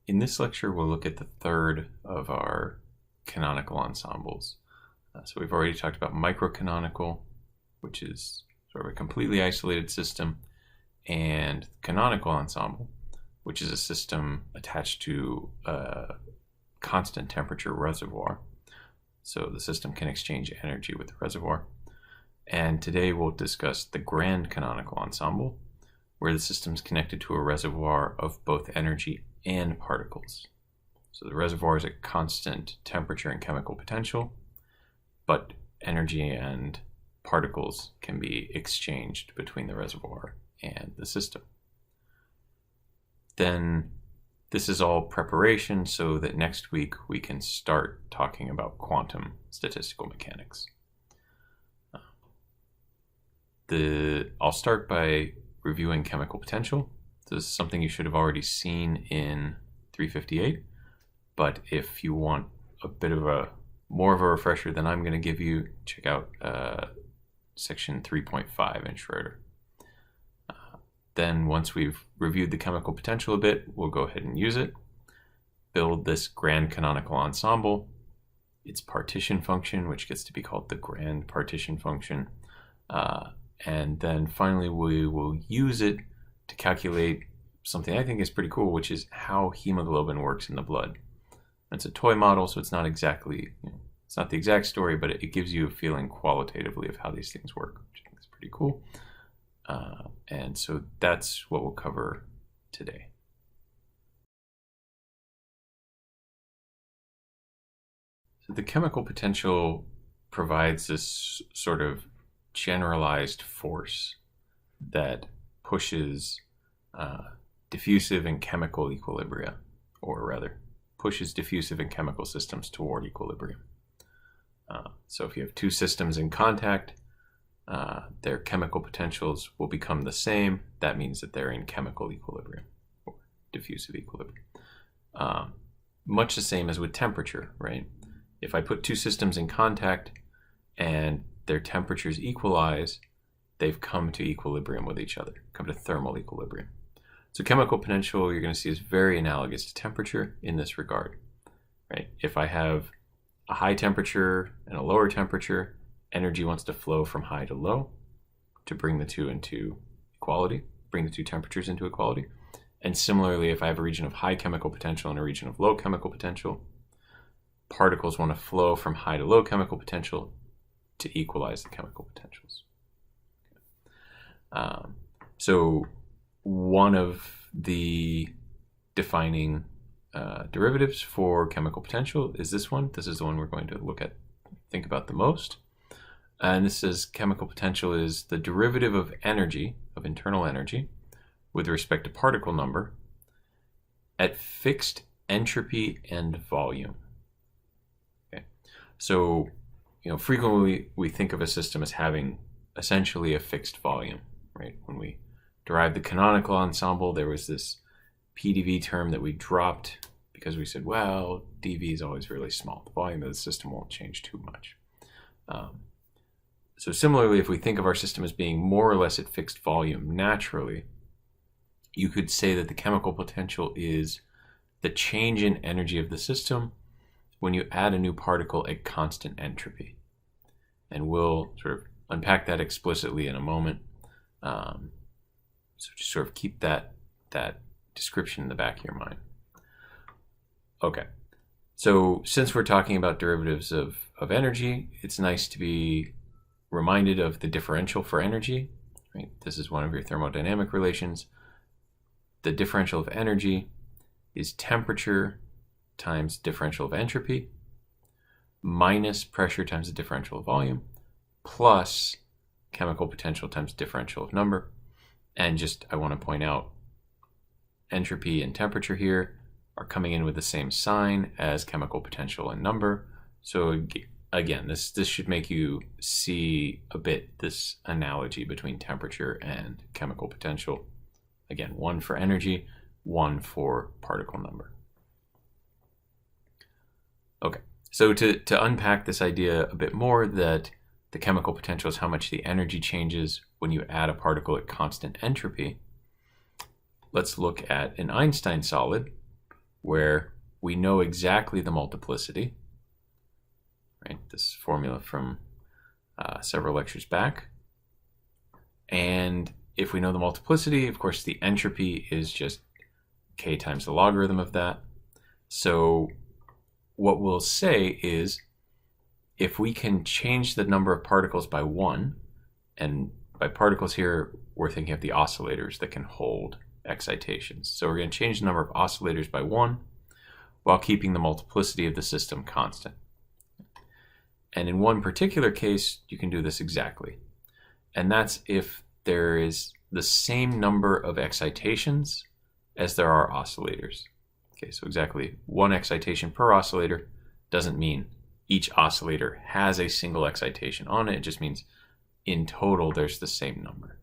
In this lecture, we'll look at the third of our canonical ensembles. So we've already talked about microcanonical, which is sort of a completely isolated system, and canonical ensemble, which is a system attached to a constant temperature reservoir. So the system can exchange energy with the reservoir. And today we'll discuss the grand canonical ensemble, where the system is connected to a reservoir of both energy and particles. So the reservoir is at constant temperature and chemical potential, but energy and particles can be exchanged between the reservoir and the system. Then this is all preparation so that next week we can start talking about quantum statistical mechanics. I'll start by reviewing chemical potential. This is something you should have already seen in 358, but if you want a bit of more of a refresher than I'm going to give you, check out section 3.5 in Schroeder. Then once we've reviewed the chemical potential a bit, we'll go ahead and use it, build this grand canonical ensemble, its partition function, which gets to be called the grand partition function, and then finally we will use it to calculate something I think is pretty cool, which is how hemoglobin works in the blood. It's a toy model, so it's not exactly, it's not the exact story, but it gives you a feeling qualitatively of how these things work, which I think is pretty cool. And so that's what we'll cover today. So the chemical potential provides this sort of generalized force that pushes diffusive and chemical equilibria, or rather pushes diffusive and chemical systems toward equilibrium. So if you have two systems in contact, their chemical potentials will become the same. That means that they're in chemical equilibrium or diffusive equilibrium. Much the same as with temperature, right? If I put two systems in contact and their temperatures equalize, they've come to equilibrium with each other, come to thermal equilibrium. So chemical potential, you're going to see, is very analogous to temperature in this regard, right? If I have a high temperature and a lower temperature, energy wants to flow from high to low to bring the two into equality, bring the two temperatures into equality. And similarly, if I have a region of high chemical potential and a region of low chemical potential, particles want to flow from high to low chemical potential to equalize the chemical potentials. So one of the defining derivatives for chemical potential is this one. This is the one we're going to think about the most. And this says chemical potential is the derivative of energy, of internal energy, with respect to particle number at fixed entropy and volume. Okay. So, frequently we think of a system as having essentially a fixed volume, right? When we derived the canonical ensemble, there was this PDV term that we dropped because we said, well, dV is always really small. The volume of the system won't change too much. So similarly, if we think of our system as being more or less at fixed volume naturally, you could say that the chemical potential is the change in energy of the system when you add a new particle at constant entropy. And we'll sort of unpack that explicitly in a moment. So just sort of keep that description in the back of your mind. Okay, so since we're talking about derivatives of energy, it's nice to be reminded of the differential for energy, right? This is one of your thermodynamic relations. The differential of energy is temperature times differential of entropy minus pressure times the differential of volume plus chemical potential times differential of number. And I want to point out, entropy and temperature here are coming in with the same sign as chemical potential and number. So again, this should make you see a bit this analogy between temperature and chemical potential. Again, one for energy, one for particle number. Okay, so to unpack this idea a bit more, that the chemical potential is how much the energy changes when you add a particle at constant entropy, let's look at an Einstein solid where we know exactly the multiplicity, right? This formula from several lectures back. And if we know the multiplicity, of course, the entropy is just k times the logarithm of that. So what we'll say is, if we can change the number of particles by 1, and by particles here, we're thinking of the oscillators that can hold excitations. So we're going to change the number of oscillators by 1 while keeping the multiplicity of the system constant. And in one particular case, you can do this exactly. And that's if there is the same number of excitations as there are oscillators. Okay, so exactly 1 excitation per oscillator doesn't mean each oscillator has a single excitation on it. It just means in total there's the same number.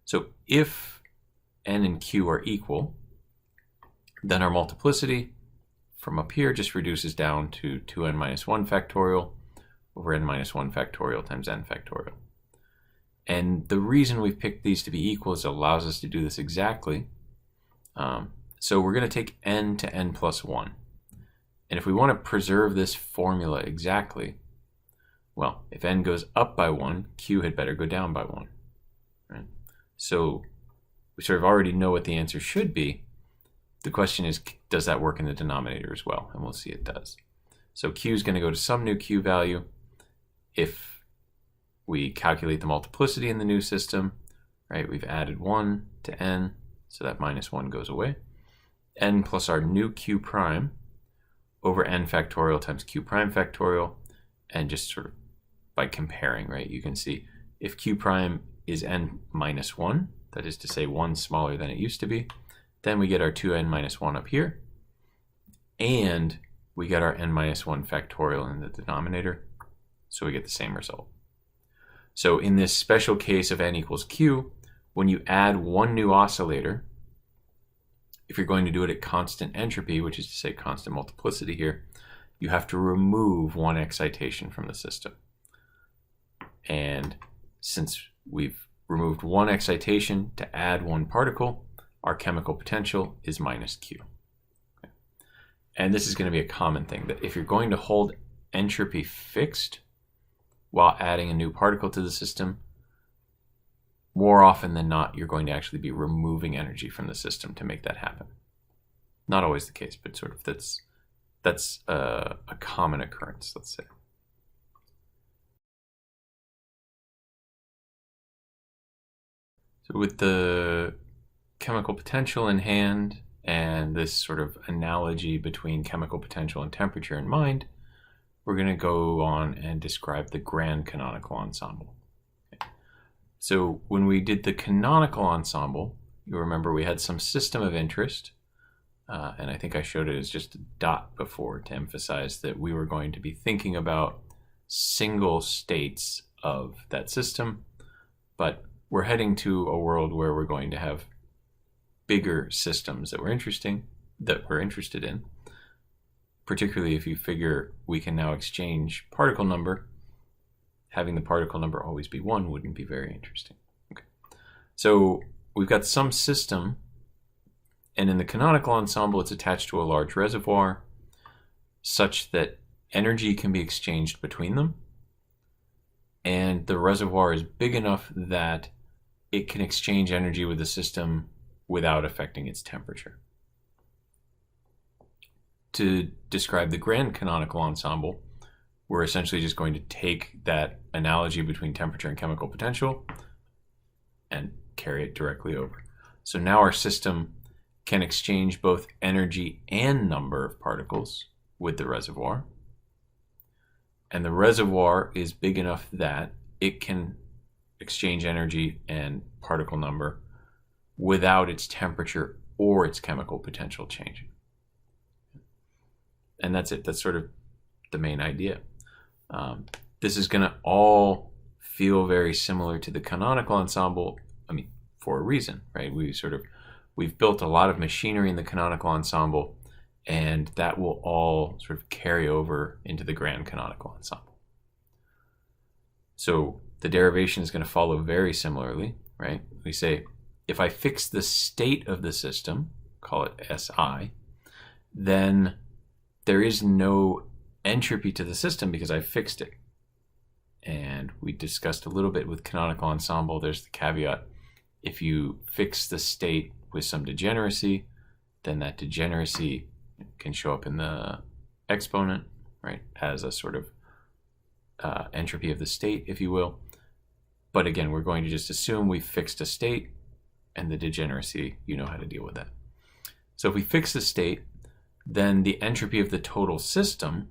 So if n and q are equal, then our multiplicity from up here just reduces down to 2n minus 1 factorial over n minus 1 factorial times n factorial. And the reason we've picked these to be equal is it allows us to do this exactly. So we're going to take n to n plus 1. And if we want to preserve this formula exactly, well, if n goes up by 1, q had better go down by 1. Right? So we sort of already know what the answer should be. The question is, does that work in the denominator as well? And we'll see it does. So q is going to go to some new q value. If we calculate the multiplicity in the new system, right, we've added 1 to n, so that minus 1 goes away. N plus our new q prime over n factorial times q prime factorial, and just sort of by comparing, right, you can see if q prime is n minus 1, that is to say 1 smaller than it used to be, then we get our 2n minus 1 up here, and we get our n minus 1 factorial in the denominator, so we get the same result. So in this special case of n equals q, when you add one new oscillator, if you're going to do it at constant entropy, which is to say constant multiplicity here, you have to remove one excitation from the system. And since we've removed one excitation to add one particle, our chemical potential is minus q. Okay. And this is going to be a common thing, that if you're going to hold entropy fixed while adding a new particle to the system, more often than not, you're going to actually be removing energy from the system to make that happen. Not always the case, but sort of that's a common occurrence, let's say. So with the chemical potential in hand and this sort of analogy between chemical potential and temperature in mind, we're going to go on and describe the grand canonical ensemble. Okay. So when we did the canonical ensemble, you remember we had some system of interest, and I think I showed it as just a dot before to emphasize that we were going to be thinking about single states of that system, but we're heading to a world where we're going to have bigger systems that we're interested in. Particularly if you figure we can now exchange particle number, having the particle number always be 1 wouldn't be very interesting. Okay. So we've got some system, and in the canonical ensemble it's attached to a large reservoir such that energy can be exchanged between them, and the reservoir is big enough that it can exchange energy with the system without affecting its temperature. To describe the grand canonical ensemble, we're essentially just going to take that analogy between temperature and chemical potential and carry it directly over. So now our system can exchange both energy and number of particles with the reservoir. And the reservoir is big enough that it can exchange energy and particle number without its temperature or its chemical potential changing. And that's it. That's sort of the main idea. This is going to all feel very similar to the canonical ensemble, I mean, for a reason, right? We've built a lot of machinery in the canonical ensemble, and that will all sort of carry over into the grand canonical ensemble. So the derivation is going to follow very similarly, right? We say, if I fix the state of the system, call it SI, then there is no entropy to the system because I fixed it. And we discussed a little bit with Canonical Ensemble, there's the caveat. If you fix the state with some degeneracy, then that degeneracy can show up in the exponent, right, as a sort of entropy of the state, if you will. But again, we're going to just assume we fixed a state, and the degeneracy, you know how to deal with that. So if we fix the state, then the entropy of the total system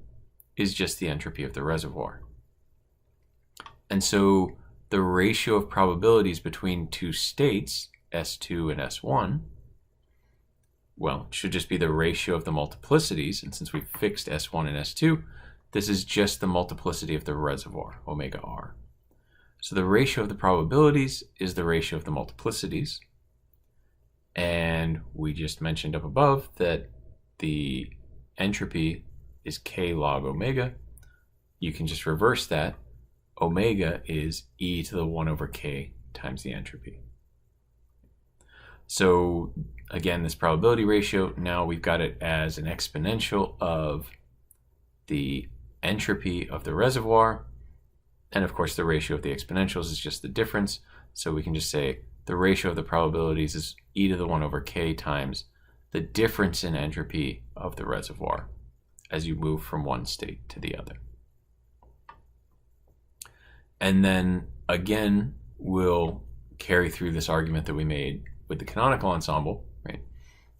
is just the entropy of the reservoir. And so the ratio of probabilities between two states, S2 and S1, well, it should just be the ratio of the multiplicities. And since we fixed S1 and S2, this is just the multiplicity of the reservoir, omega R. So the ratio of the probabilities is the ratio of the multiplicities. And we just mentioned up above that the entropy is K log omega. You can just reverse that. Omega is e to the 1 over K times the entropy. So again, this probability ratio, now we've got it as an exponential of the entropy of the reservoir. And of course, the ratio of the exponentials is just the difference. So we can just say the ratio of the probabilities is e to the 1 over K times the difference in entropy of the reservoir as you move from one state to the other. And then again, we'll carry through this argument that we made with the canonical ensemble, right?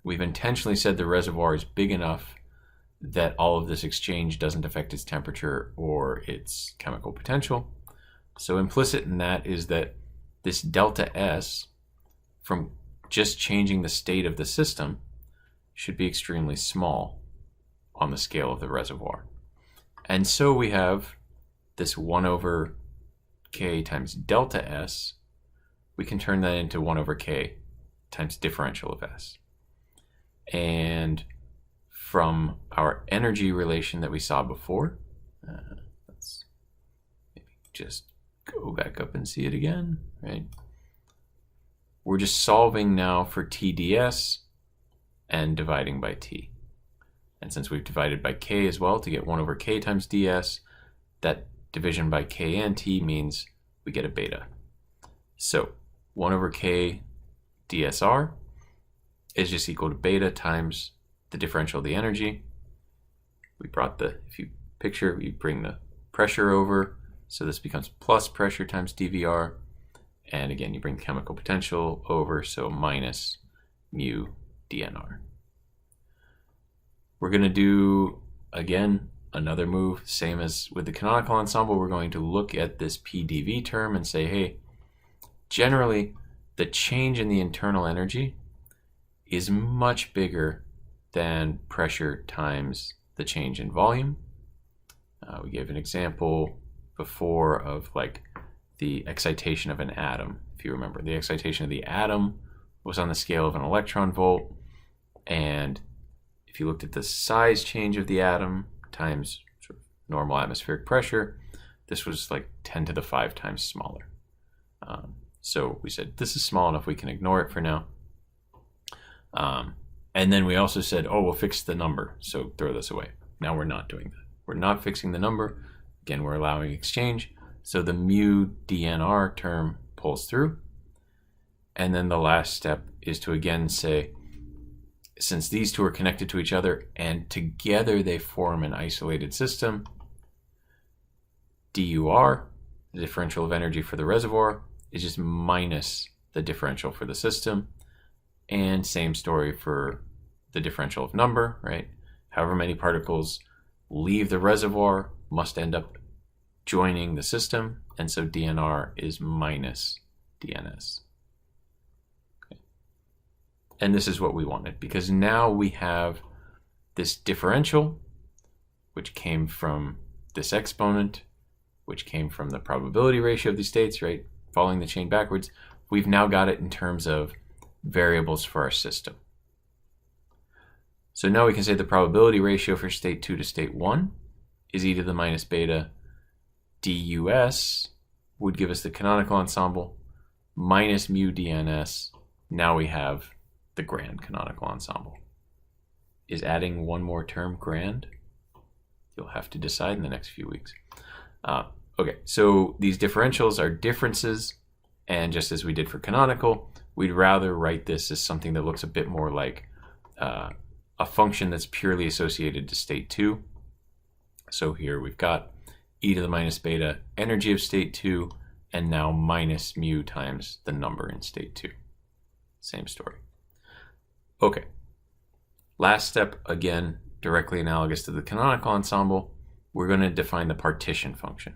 We've intentionally said the reservoir is big enough that all of this exchange doesn't affect its temperature or its chemical potential. So implicit in that is that this delta S from just changing the state of the system should be extremely small on the scale of the reservoir. And so we have this 1 over K times delta S. We can turn that into 1 over K times differential of S. And from our energy relation that we saw before, let's maybe just go back up and see it again, right? We're just solving now for TdS and dividing by T. And since we've divided by K as well to get 1 over K times ds, that division by K and T means we get a beta. So 1 over K dsr is just equal to beta times the differential of the energy. We brought the, if you picture, we bring the pressure over, so this becomes plus pressure times dVr. And again, you bring chemical potential over, so minus mu dnr. We're going to do, again, another move, same as with the canonical ensemble. We're going to look at this PdV term and say, hey, generally, the change in the internal energy is much bigger than pressure times the change in volume. We gave an example before of like the excitation of an atom. If you remember, the excitation of the atom was on the scale of an electron volt. And if you looked at the size change of the atom times sort of normal atmospheric pressure, this was like 10 to the 5 times smaller. So we said, this is small enough, we can ignore it for now. And then we also said, oh, we'll fix the number, so throw this away. Now we're not doing that. We're not fixing the number. Again, we're allowing exchange. So the mu dnr term pulls through. And then the last step is to again say, since these two are connected to each other and together they form an isolated system, dur, the differential of energy for the reservoir, is just minus the differential for the system. And same story for the differential of number, right? However many particles leave the reservoir must end up joining the system. And so dnr is minus dns. Okay. And this is what we wanted, because now we have this differential, which came from this exponent, which came from the probability ratio of these states, right? Following the chain backwards. We've now got it in terms of variables for our system. So now we can say the probability ratio for state 2 to state 1 is e to the minus beta dus would give us the canonical ensemble minus mu dns. Now we have the grand canonical ensemble. Is adding one more term grand? You'll have to decide in the next few weeks. Okay, so these differentials are differences, and just as we did for canonical, we'd rather write this as something that looks a bit more like a function that's purely associated to state 2. So here we've got e to the minus beta energy of state 2, and now minus mu times the number in state 2. Same story. Okay. Last step, again, directly analogous to the canonical ensemble, we're going to define the partition function,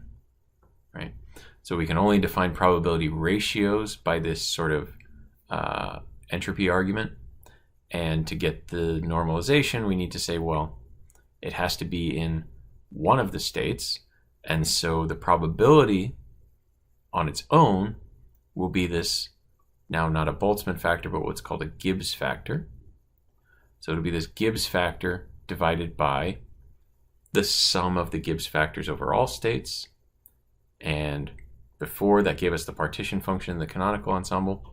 right? So we can only define probability ratios by this sort of entropy argument. And to get the normalization, we need to say, well, it has to be in one of the states. And so the probability on its own will be this, now not a Boltzmann factor, but what's called a Gibbs factor. So it'll be this Gibbs factor divided by the sum of the Gibbs factors over all states. And before, that gave us the partition function in the canonical ensemble.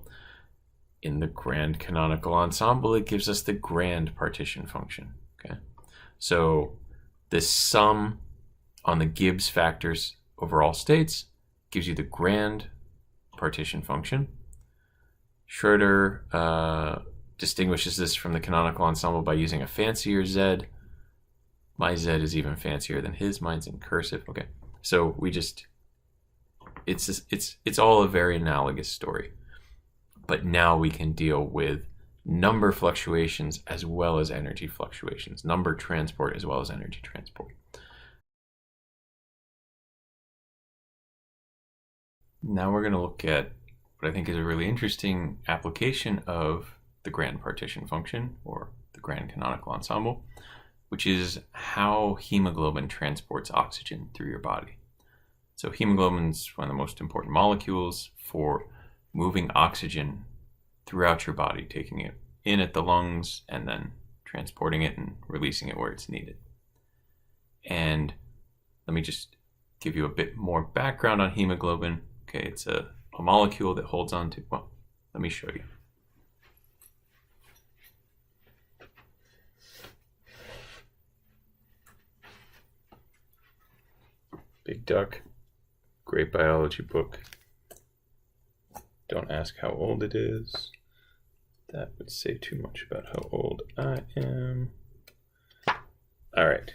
In the grand canonical ensemble, it gives us the grand partition function. Okay, so this sum on the Gibbs factors over all states gives you the grand partition function. Schroeder distinguishes this from the canonical ensemble by using a fancier Z. My Z is even fancier than his. Mine's in cursive. Okay, so we just it's all a very analogous story. But now we can deal with number fluctuations as well as energy fluctuations, number transport as well as energy transport. Now we're going to look at what I think is a really interesting application of the grand partition function, or the grand canonical ensemble, which is how hemoglobin transports oxygen through your body. So hemoglobin is one of the most important molecules for moving oxygen throughout your body, taking it in at the lungs and then transporting it and releasing it where it's needed. And let me just give you a bit more background on hemoglobin. Okay, it's a molecule that holds on to, well, let me show you. Big Duck, great biology book. Don't ask how old it is. That would say too much about how old I am. All right.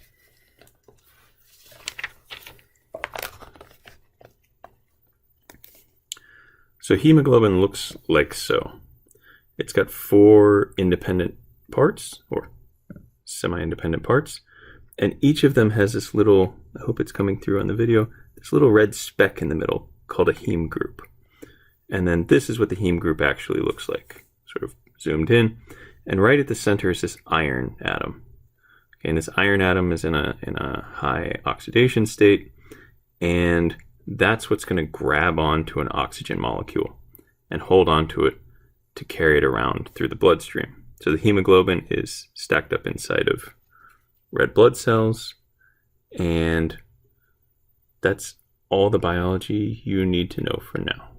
So hemoglobin looks like so. It's got 4 independent parts, or semi-independent parts, and each of them has this little, I hope it's coming through on the video, this little red speck in the middle called a heme group. And then this is what the heme group actually looks like, sort of zoomed in. And right at the center is this iron atom. Okay, and this iron atom is in a high oxidation state, and that's what's going to grab onto an oxygen molecule and hold onto it to carry it around through the bloodstream. So the hemoglobin is stacked up inside of red blood cells, and that's all the biology you need to know for now.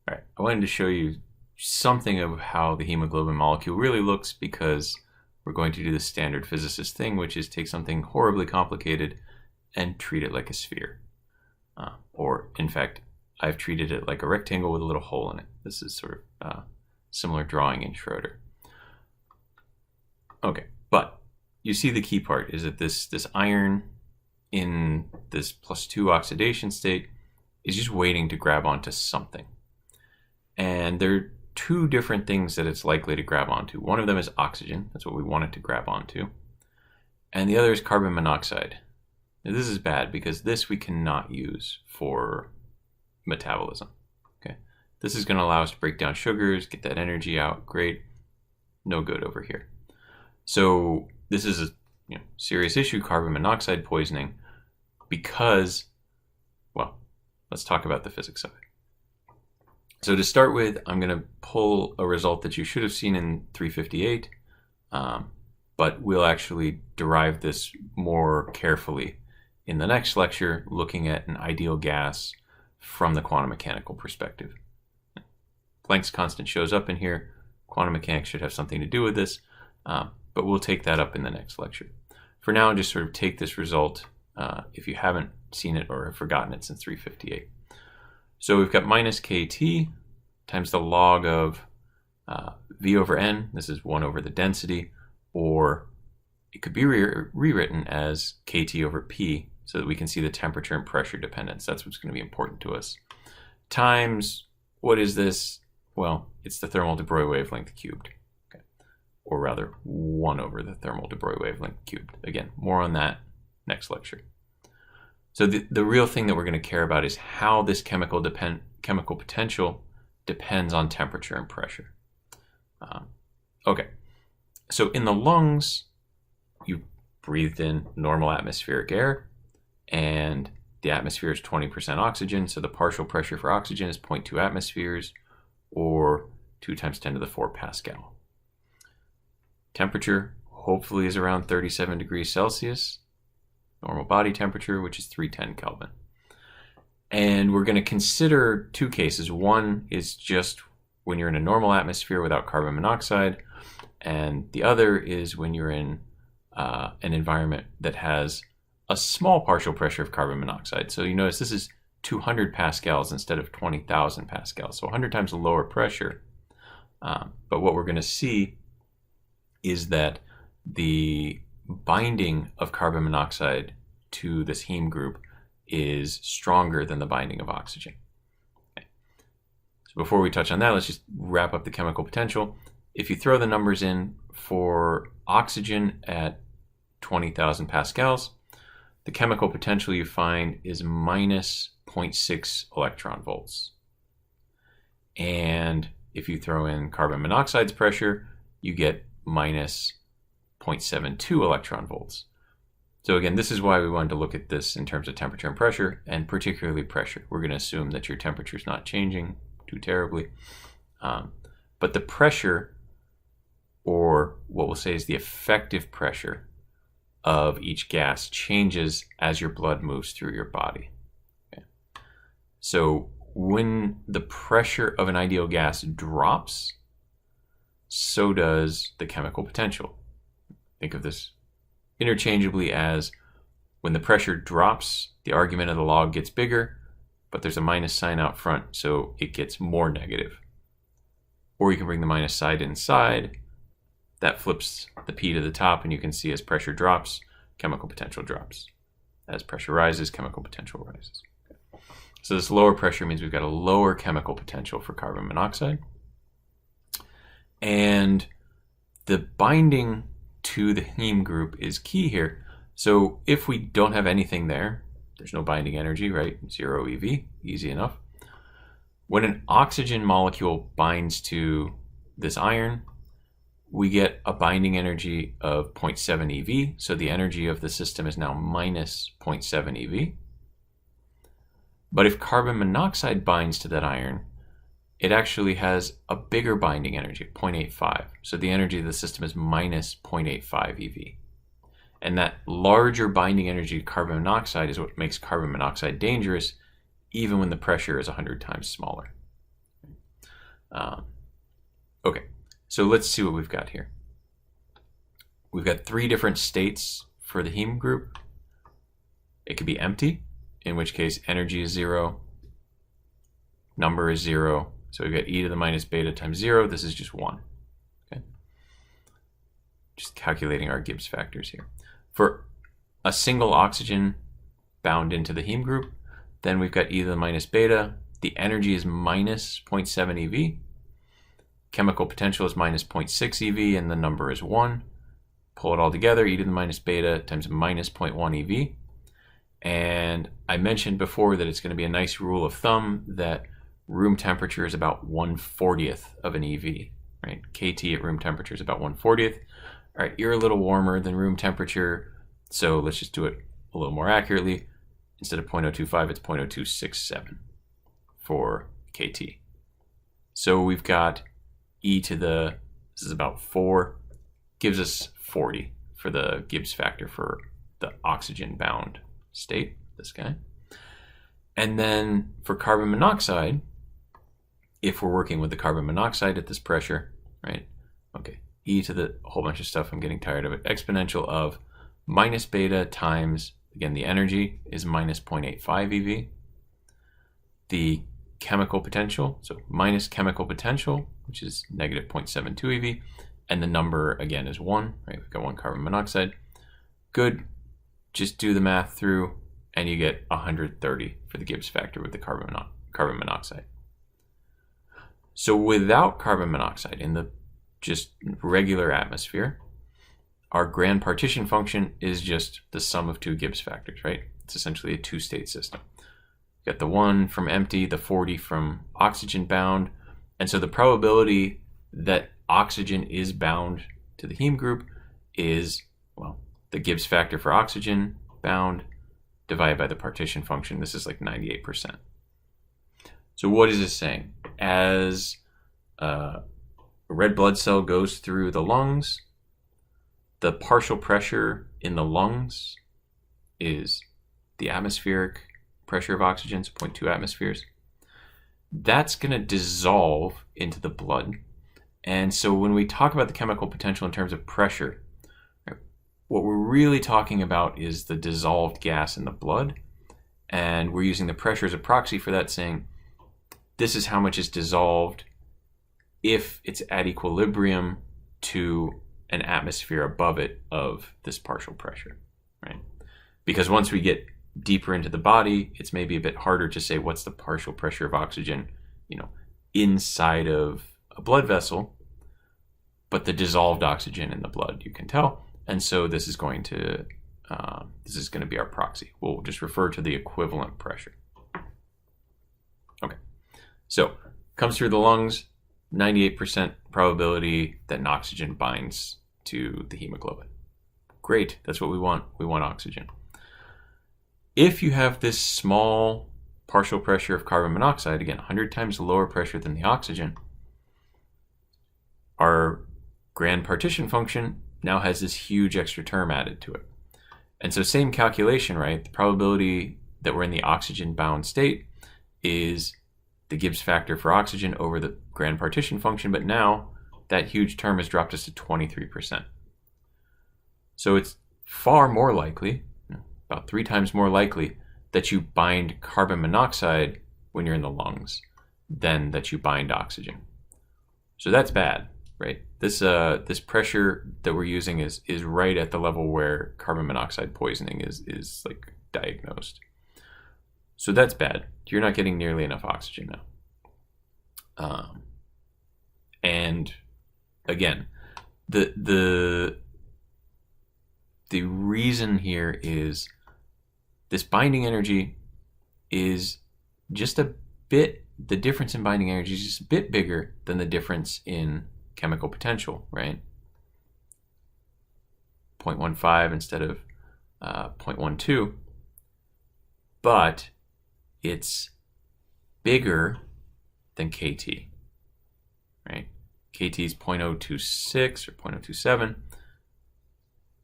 All right, I wanted to show you something of how the hemoglobin molecule really looks, because we're going to do the standard physicist thing, which is take something horribly complicated and treat it like a sphere. Or, in fact, I've treated it like a rectangle with a little hole in it. This is sort of similar drawing in Schroeder. Okay, but you see the key part is that this iron in this +2 oxidation state is just waiting to grab onto something. And there are 2 different things that it's likely to grab onto. One of them is oxygen. That's what we want it to grab onto. And the other is carbon monoxide. Now, this is bad because this we cannot use for metabolism. Okay, this is going to allow us to break down sugars, get that energy out. Great. No good over here. So this is a serious issue, carbon monoxide poisoning, because, well, let's talk about the physics of it. So to start with, I'm going to pull a result that you should have seen in 358, but we'll actually derive this more carefully in the next lecture, looking at an ideal gas from the quantum mechanical perspective. Planck's constant shows up in here. Quantum mechanics should have something to do with this, but we'll take that up in the next lecture. For now, just sort of take this result if you haven't seen it or have forgotten it since 358. So we've got minus kT times the log of V over N. This is 1 over the density, or it could be rewritten as kT over P so that we can see the temperature and pressure dependence. That's what's going to be important to us. Times, what is this? Well, it's the thermal de Broglie wavelength cubed. Okay. Or rather, 1 over the thermal de Broglie wavelength cubed. Again, more on that next lecture. So the real thing that we're going to care about is how this chemical potential depends on temperature and pressure. Okay, so in the lungs, you breathed in normal atmospheric air, and the atmosphere is 20% oxygen, so the partial pressure for oxygen is 0.2 atmospheres, or 2 times 10 to the 4 Pascal. Temperature hopefully is around 37 degrees Celsius, normal body temperature, which is 310 Kelvin. And we're going to consider 2 cases. One is just when you're in a normal atmosphere without carbon monoxide, and the other is when you're in an environment that has a small partial pressure of carbon monoxide. So you notice this is 200 pascals instead of 20,000 pascals, so 100 times lower pressure. But what we're going to see is that the binding of carbon monoxide to this heme group is stronger than the binding of oxygen. Okay. So before we touch on that, let's just wrap up the chemical potential. If you throw the numbers in for oxygen at 20,000 pascals, the chemical potential you find is minus 0.6 electron volts. And if you throw in carbon monoxide's pressure, you get minus 0.72 electron volts. So again, this is why we wanted to look at this in terms of temperature and pressure, and particularly pressure. We're going to assume that your temperature is not changing too terribly. But the pressure, or what we'll say is the effective pressure of each gas, changes as your blood moves through your body. Okay. So when the pressure of an ideal gas drops, so does the chemical potential. Think of this interchangeably as when the pressure drops, the argument of the log gets bigger, but there's a minus sign out front, so it gets more negative. Or you can bring the minus side inside. That flips the P to the top, and you can see as pressure drops, chemical potential drops. As pressure rises, chemical potential rises. So this lower pressure means we've got a lower chemical potential for carbon monoxide. And the binding to the heme group is key here. So if we don't have anything there, there's no binding energy, right? 0 EV, easy enough. When an oxygen molecule binds to this iron, we get a binding energy of 0.7 EV. So the energy of the system is now minus 0.7 EV. But if carbon monoxide binds to that iron, it actually has a bigger binding energy, 0.85. So the energy of the system is minus 0.85 EV. And that larger binding energy to carbon monoxide is what makes carbon monoxide dangerous, even when the pressure is 100 times smaller. Okay, so let's see what we've got here. We've got 3 different states for the heme group. It could be empty, in which case energy is 0, number is 0. So we've got e to the minus beta times 0. This is just 1. Okay. Just calculating our Gibbs factors here. For a single oxygen bound into the heme group, then we've got e to the minus beta. The energy is minus 0.7 EV. Chemical potential is minus 0.6 EV, and the number is 1. Pull it all together, e to the minus beta times minus 0.1 EV. And I mentioned before that it's going to be a nice rule of thumb that room temperature is about 1/40th of an EV, right? KT at room temperature is about 1/40th. All right, you're a little warmer than room temperature, so let's just do it a little more accurately. Instead of 0.025, it's 0.0267 for KT. So we've got e to the, this is about 4, gives us 40 for the Gibbs factor for the oxygen-bound state, this guy. And then for carbon monoxide, if we're working with the carbon monoxide at this pressure, right? Okay, e to the whole bunch of stuff, I'm getting tired of it, exponential of minus beta times, again, the energy is minus 0.85 eV. The chemical potential, so minus chemical potential, which is negative 0.72 eV, and the number, again, is 1, right? We've got 1 carbon monoxide. Good, just do the math through, and you get 130 for the Gibbs factor with the carbon monoxide. So without carbon monoxide in the just regular atmosphere, our grand partition function is just the sum of 2 Gibbs factors, right? It's essentially a 2-state system. You got the 1 from empty, the 40 from oxygen bound, and so the probability that oxygen is bound to the heme group is, well, the Gibbs factor for oxygen bound divided by the partition function. This is like 98%. So what is this saying? As a red blood cell goes through the lungs, the partial pressure in the lungs is the atmospheric pressure of oxygen, so 0.2 atmospheres. That's going to dissolve into the blood. And so when we talk about the chemical potential in terms of pressure, what we're really talking about is the dissolved gas in the blood. And we're using the pressure as a proxy for that, saying this is how much is dissolved if it's at equilibrium to an atmosphere above it of this partial pressure, right? Because once we get deeper into the body, it's maybe a bit harder to say what's the partial pressure of oxygen, inside of a blood vessel, but the dissolved oxygen in the blood you can tell, and so this is going to be our proxy. We'll just refer to the equivalent pressure. Okay, so comes through the lungs, 98% probability that an oxygen binds to the hemoglobin. Great, that's what we want. We want oxygen. If you have this small partial pressure of carbon monoxide, again, 100 times lower pressure than the oxygen, our grand partition function now has this huge extra term added to it. And so same calculation, right? The probability that we're in the oxygen-bound state is the Gibbs factor for oxygen over the grand partition function, but now that huge term has dropped us to 23%. So it's far more likely, about 3 times more likely, that you bind carbon monoxide when you're in the lungs than that you bind oxygen. So that's bad, right? This pressure that we're using is right at the level where carbon monoxide poisoning is like diagnosed. So that's bad. You're not getting nearly enough oxygen now. And again, the reason here is this binding energy is just a bit, the difference in binding energy is just a bit bigger than the difference in chemical potential, right? 0.15 instead of 0.12, but it's bigger than KT, right? KT is 0.026 or 0.027.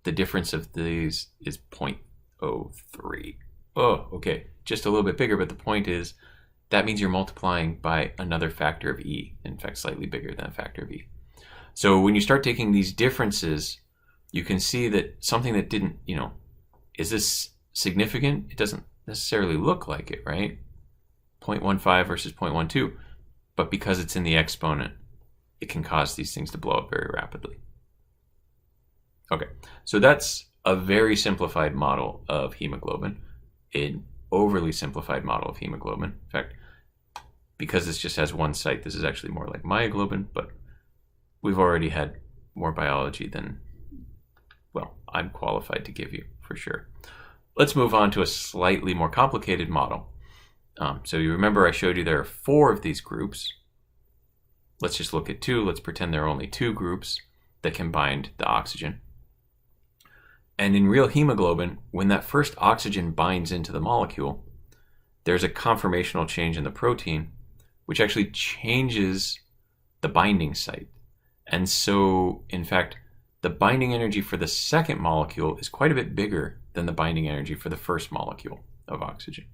The difference of these is 0.03. Oh, okay, just a little bit bigger, but the point is that means you're multiplying by another factor of E, in fact, slightly bigger than a factor of E. So when you start taking these differences, you can see that something that didn't, is this significant? It doesn't necessarily look like it, right? 0.15 versus 0.12, but because it's in the exponent, it can cause these things to blow up very rapidly. Okay, so that's a very simplified model of hemoglobin, an overly simplified model of hemoglobin. In fact, because this just has one site, this is actually more like myoglobin, but we've already had more biology than, well, I'm qualified to give you, for sure. Let's move on to a slightly more complicated model. So you remember I showed you there are 4 of these groups. Let's just look at 2. Let's pretend there are only 2 groups that can bind the oxygen. And in real hemoglobin, when that first oxygen binds into the molecule, there's a conformational change in the protein, which actually changes the binding site. And so, in fact, the binding energy for the second molecule is quite a bit bigger than the binding energy for the first molecule of oxygen.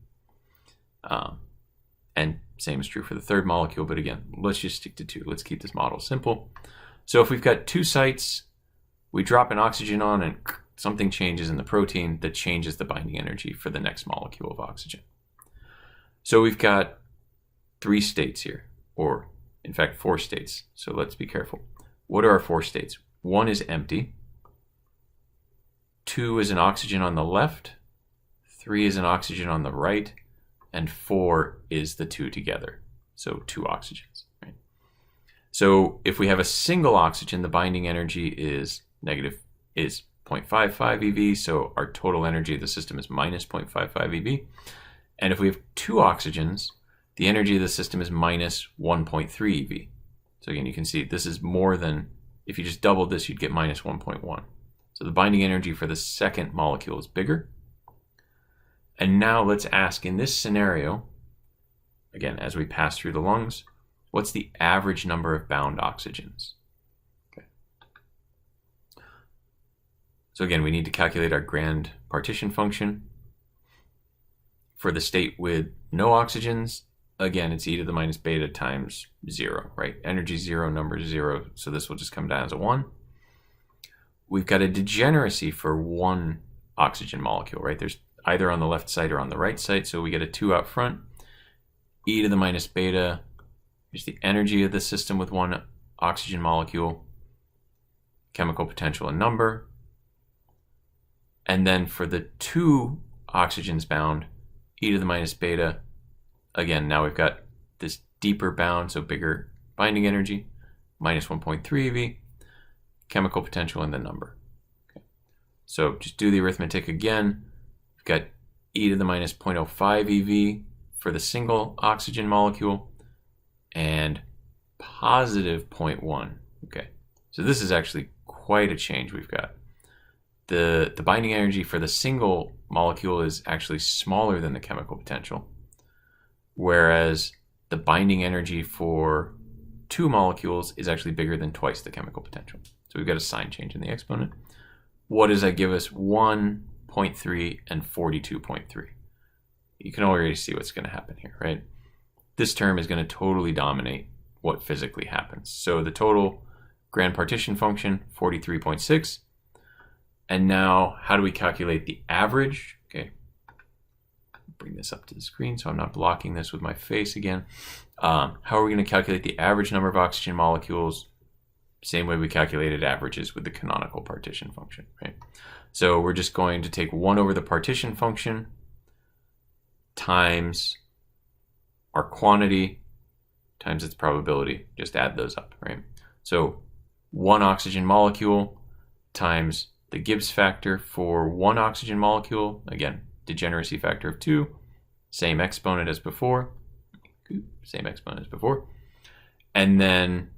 And same is true for the third molecule, but again, let's just stick to 2. Let's keep this model simple. So if we've got 2 sites, we drop an oxygen on and something changes in the protein that changes the binding energy for the next molecule of oxygen. So we've got 3 states here, or in fact 4 states. So let's be careful. What are our 4 states? 1 is empty. 2 is an oxygen on the left. 3 is an oxygen on the right. And 4 is the 2 together. So 2 oxygens. Right? So if we have a single oxygen, the binding energy is 0.55 eV. So our total energy of the system is minus 0.55 eV. And if we have 2 oxygens, the energy of the system is minus 1.3 eV. So again, you can see this is more than, if you just doubled this, you'd get minus 1.1. So the binding energy for the second molecule is bigger. And now let's ask, in this scenario, again, as we pass through the lungs, what's the average number of bound oxygens? Okay. So again, we need to calculate our grand partition function. For the state with no oxygens, again, it's e to the minus beta times 0, right? Energy 0, number 0, so this will just come down as a 1. We've got a degeneracy for 1 oxygen molecule, right? There's either on the left side or on the right side, so we get a 2 out front. E to the minus beta is the energy of the system with 1 oxygen molecule, chemical potential and number. And then for the 2 oxygens bound, e to the minus beta, again, now we've got this deeper bound, so bigger binding energy, minus 1.3 eV, chemical potential and the number. Okay. So just do the arithmetic again. We've got e to the minus 0.05 eV for the single oxygen molecule and positive 0.1. Okay, so this is actually quite a change we've got. The binding energy for the single molecule is actually smaller than the chemical potential, whereas the binding energy for 2 molecules is actually bigger than twice the chemical potential. So we've got a sign change in the exponent. What does that give us? 1.3 and 42.3. You can already see what's going to happen here, right? This term is going to totally dominate what physically happens. So the total grand partition function, 43.6. And now, how do we calculate the average? Okay, bring this up to the screen so I'm not blocking this with my face again. How are we going to calculate the average number of oxygen molecules? Same way we calculated averages with the canonical partition function, right? So we're just going to take 1 over the partition function times our quantity times its probability. Just add those up, right? So 1 oxygen molecule times the Gibbs factor for 1 oxygen molecule, again, degeneracy factor of 2, same exponent as before, And then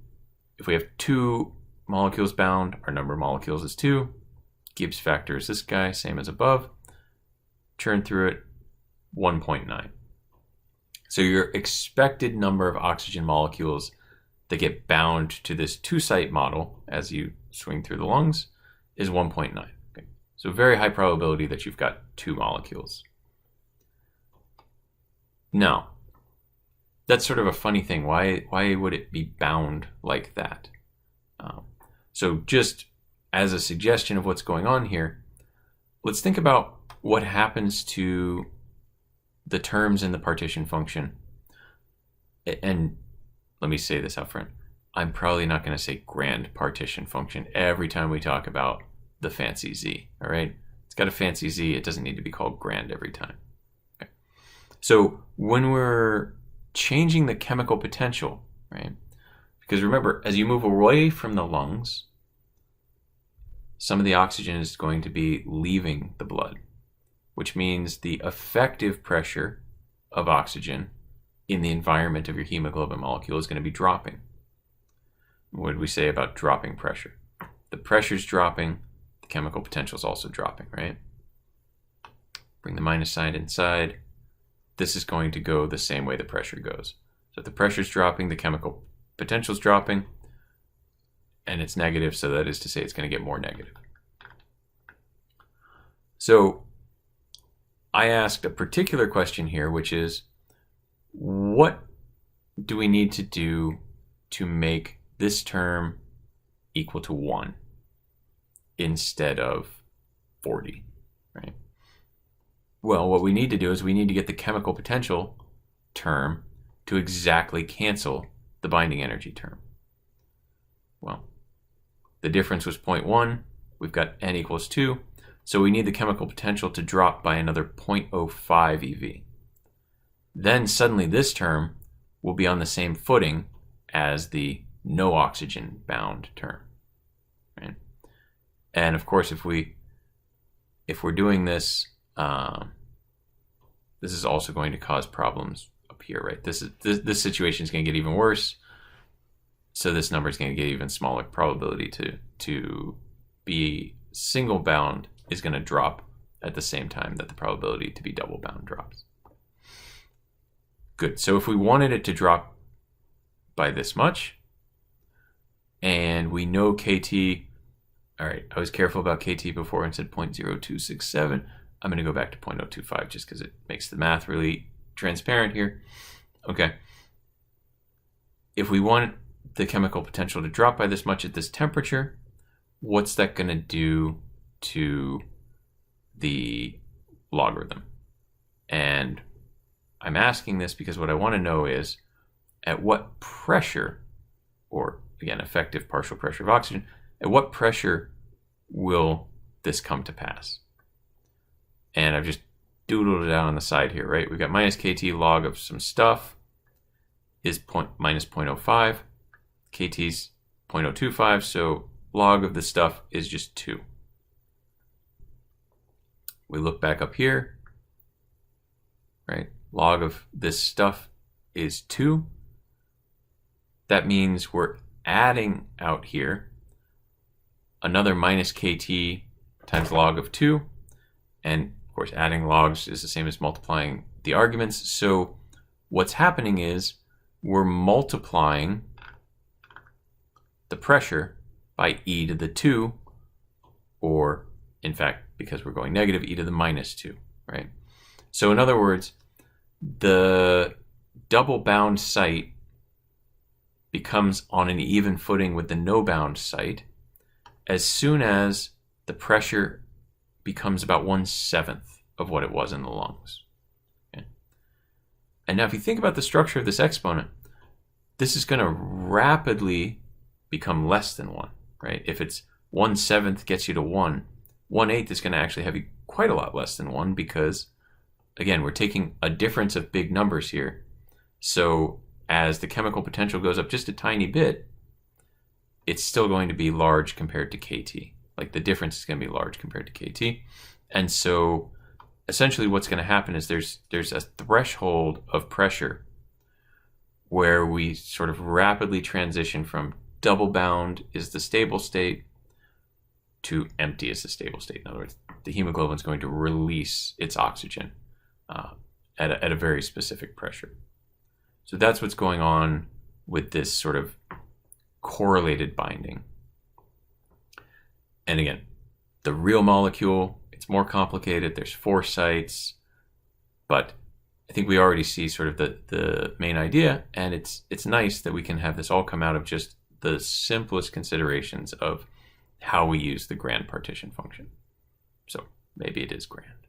if we have 2 molecules bound, our number of molecules is 2. Gibbs factor is this guy, same as above. Churn through it, 1.9. So your expected number of oxygen molecules that get bound to this 2-site model as you swing through the lungs is 1.9. Okay. So very high probability that you've got 2 molecules. Now, that's sort of a funny thing. Why would it be bound like that? So just as a suggestion of what's going on here, let's think about what happens to the terms in the partition function. And let me say this up front. I'm probably not going to say grand partition function every time we talk about the fancy Z, all right? It's got a fancy Z. It doesn't need to be called grand every time. Okay. So when we're changing the chemical potential, right? Because remember, as you move away from the lungs, some of the oxygen is going to be leaving the blood, which means the effective pressure of oxygen in the environment of your hemoglobin molecule is going to be dropping. What did we say about dropping pressure? The pressure's dropping, the chemical potential is also dropping, right? Bring the minus sign inside. This is going to go the same way the pressure goes. So if the pressure's dropping, the chemical potential's dropping, and it's negative, so that is to say it's going to get more negative. So I asked a particular question here, which is, what do we need to do to make this term equal to 1 instead of 40, right? Well, what we need to do is we need to get the chemical potential term to exactly cancel the binding energy term. Well, the difference was 0.1. We've got n equals 2. So we need the chemical potential to drop by another 0.05 eV. Then suddenly this term will be on the same footing as the no oxygen bound term, right? And of course, if we're doing this, this is also going to cause problems up here, right? This situation is going to get even worse. So this number is going to get even smaller. Probability to be single bound is going to drop at the same time that the probability to be double bound drops. Good. So if we wanted it to drop by this much, and we know KT, all right, I was careful about KT before and said 0.0267. I'm going to go back to 0.025 just because it makes the math really transparent here. Okay. If we want the chemical potential to drop by this much at this temperature, what's that going to do to the logarithm? And I'm asking this because what I want to know is at what pressure, or again, effective partial pressure of oxygen, at what pressure will this come to pass? And I've just doodled it out on the side here, right? We've got minus KT log of some stuff is minus 0.05. KT's 0.025, so log of the stuff is just 2. We look back up here, right? Log of this stuff is 2. That means we're adding out here another minus KT times log of 2. And of course, adding logs is the same as multiplying the arguments. So what's happening is we're multiplying the pressure by e to the 2, or in fact, because we're going negative, e to the minus 2, right? So in other words, the double bound site becomes on an even footing with the no bound site as soon as the pressure becomes about 1/7 of what it was in the lungs. Okay? And now if you think about the structure of this exponent, this is going to rapidly become less than 1, right? If it's 1/7 gets you to 1, 1/8 is going to actually have you quite a lot less than 1 because, again, we're taking a difference of big numbers here. So as the chemical potential goes up just a tiny bit, it's still going to be large compared to KT. Like the difference is going to be large compared to KT. And so essentially what's going to happen is there's a threshold of pressure where we sort of rapidly transition from double bound is the stable state to empty is the stable state. In other words, the hemoglobin is going to release its oxygen at a very specific pressure. So that's what's going on with this sort of correlated binding. And again, the real molecule, it's more complicated. There's 4 sites, but I think we already see sort of the main idea, and it's nice that we can have this all come out of just the simplest considerations of how we use the grand partition function. So maybe it is grand.